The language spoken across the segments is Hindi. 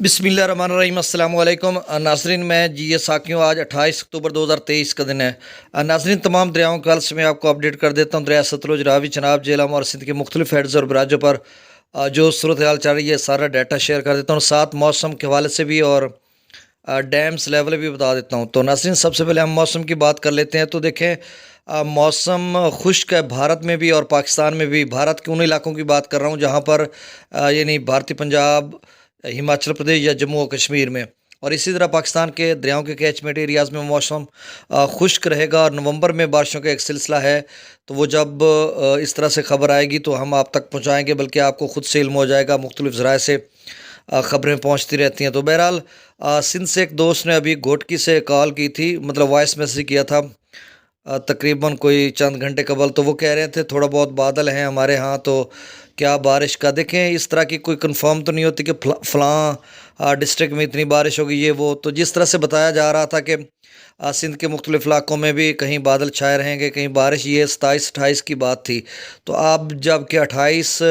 बिस्मिल्लाहिर्रहमानिर्रहीम अस्सलाम वालेकुम नाज़रीन। मैं जी साकियों, आज 28 अक्टूबर 2023 का दिन है। नाज़रीन, तमाम दरियाओं के हाल से मैं आपको अपडेट कर देता हूँ। दरिया सतलुज, रावी, चनाब, झेलम और सिंध के मुख्तलिफ हेड्स और बराजों पर जो सूरत हाल चल रही है सारा डाटा शेयर कर देता हूँ, साथ मौसम के हवाले से भी और डैम्स लेवल भी बता देता हूँ। तो नाज़रीन, सबसे पहले हम मौसम की बात कर लेते हैं। तो देखें, मौसम खुश्क है भारत में भी और पाकिस्तान में भी। भारत के उन इलाकों की बात कर रहा हूँ जहाँ पर यानी भारतीय पंजाब, हिमाचल प्रदेश या जम्मू और कश्मीर में, और इसी तरह पाकिस्तान के दरियाओं के कैचमेंट एरियाज़ में मौसम खुश्क रहेगा। और नवंबर में बारिशों का एक सिलसिला है, तो वो जब इस तरह से ख़बर आएगी तो हम आप तक पहुँचाएँगे, बल्कि आपको ख़ुद से इल्म हो जाएगा। मुख्तलिफ़ ज़राए से ख़बरें पहुँचती रहती हैं। तो बहरहाल सिंध से एक दोस्त ने अभी घोटकी से कॉल की थी, मतलब वॉइस मैसेज किया था तकरीबन कोई चंद घंटे कबल। तो वो कह रहे थे थोड़ा बहुत बादल हैं हमारे यहाँ, तो क्या बारिश का। देखें, इस तरह की कोई कंफर्म तो नहीं होती कि फ़लाँ डिस्ट्रिक्ट में इतनी बारिश होगी ये वो। तो जिस तरह से बताया जा रहा था कि सिंध के मुख्तलिफ़ इलाकों में भी कहीं बादल छाए रहेंगे, कहीं बारिश, ये 27-28 की बात थी। तो अब जब कि 28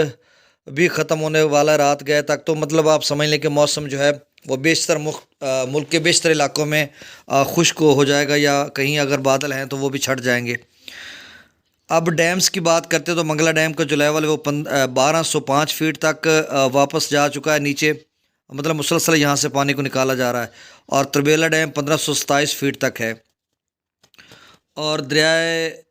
भी ख़त्म होने वाला रात गए तक, तो मतलब आप समझ लें कि मौसम जो है वो बेशतर मुल्क के बेशतर इलाकों में खुश्क हो जाएगा, या कहीं अगर बादल हैं तो वो भी छट जाएंगे। अब डैम्स की बात करते हैं तो मंगला डैम का जो लेवल है वो 1205 फीट तक वापस जा चुका है नीचे, मतलब मुसलसल यहाँ से पानी को निकाला जा रहा है। और तरबेला डैम 1527 फीट तक है। और दरियाए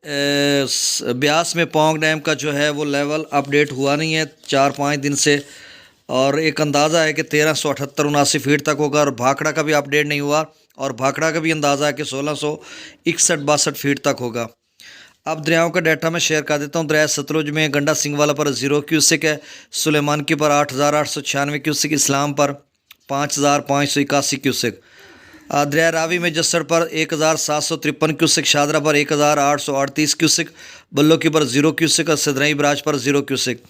ब्यास में पौंग डैम का जो है वो लेवल अपडेट हुआ नहीं है 4-5 दिन से, और एक अंदाज़ा है कि 1378-79 फीट तक होगा। और भाखड़ा का भी अपडेट नहीं हुआ, और भाखड़ा का भी अंदाज़ा है कि 1661-62 फीट तक होगा। अब दरियाओं का डाटा मैं शेयर कर देता हूँ। दरिया सतलुज में गंडा सिंगवाला पर 0 क्यूसिक है, सुलेमान की पर 8896 क्यूसिक, इस्लाम पर 5581 क्यूसिक। दरिया रावी में जस्सर पर 1753 क्यूसिक, शादरा पर 1838 क्यूसिक, बल्लो की पर 0 क्यूसिक और सदरई बराज पर 0 क्यूसिक।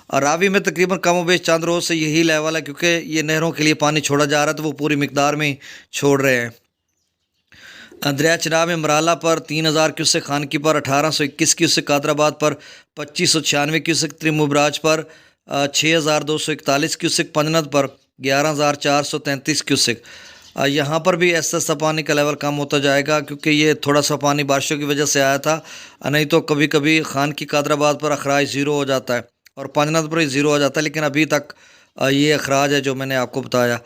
और रावी में तकरीबन कम बेश चंद रोज़ से यही लेवल है, क्योंकि ये नहरों के लिए पानी छोड़ा जा रहा है तो वो पूरी मिकदार में छोड़ रहे हैं। दरिया चनाब में मराला पर 3000 क्यूसिक, खानकी पर 1821 क्यूसिक, कादराबाद पर 2596 क्यूसिक, त्रिमुबराज पर 6241 क्यूसिक, पंजनद पर 11433 क्यूसिक। यहाँ पर भी ऐसा ऐसा पानी का लेवल कम होता जाएगा, क्योंकि ये थोड़ा सा पानी बारिशों की वजह से आया था। नहीं तो कभी कभी खान की कादराबाद पर अखराज 0 हो जाता है और पंजनद पर ही 0 हो जाता है, लेकिन अभी तक ये अखराज है जो मैंने आपको बताया।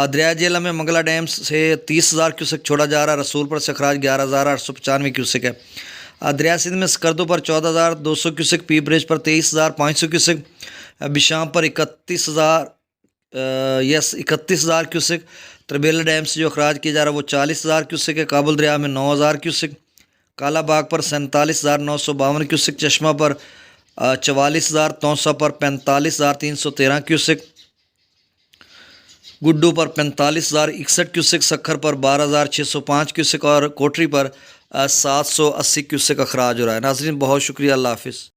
दरिया झेलम में मंगला डैम से 30,000 क्यूसेक छोड़ा जा रहा है, रसूलपुर से अखराज 11,895 क्यूसेक है। दरिया सिंध में स्कर्दो पर 14,200 क्यूसेक, पी ब्रिज पर 23,500 क्यूसेक, बिशाम पर 31,000 क्यूसेक। तरबेला डैम से जो अखराज किया जा रहा है वो 40,000 क्यूसेक है। काबुल दरिया में 9,000 क्यूसेक, कालाबाग पर 47,952 क्यूसेक, चश्मा पर 44,000, तौसा पर 45,313 क्यूसेक, गुड्डू पर 45,061 क्यूसेक, सखर पर 12,605 क्यूसेक और कोटरी पर 780 क्यूसेक अखराज हो रहा है। नाज़रीन, बहुत शुक्रिया, अल्लाह हाफिज़।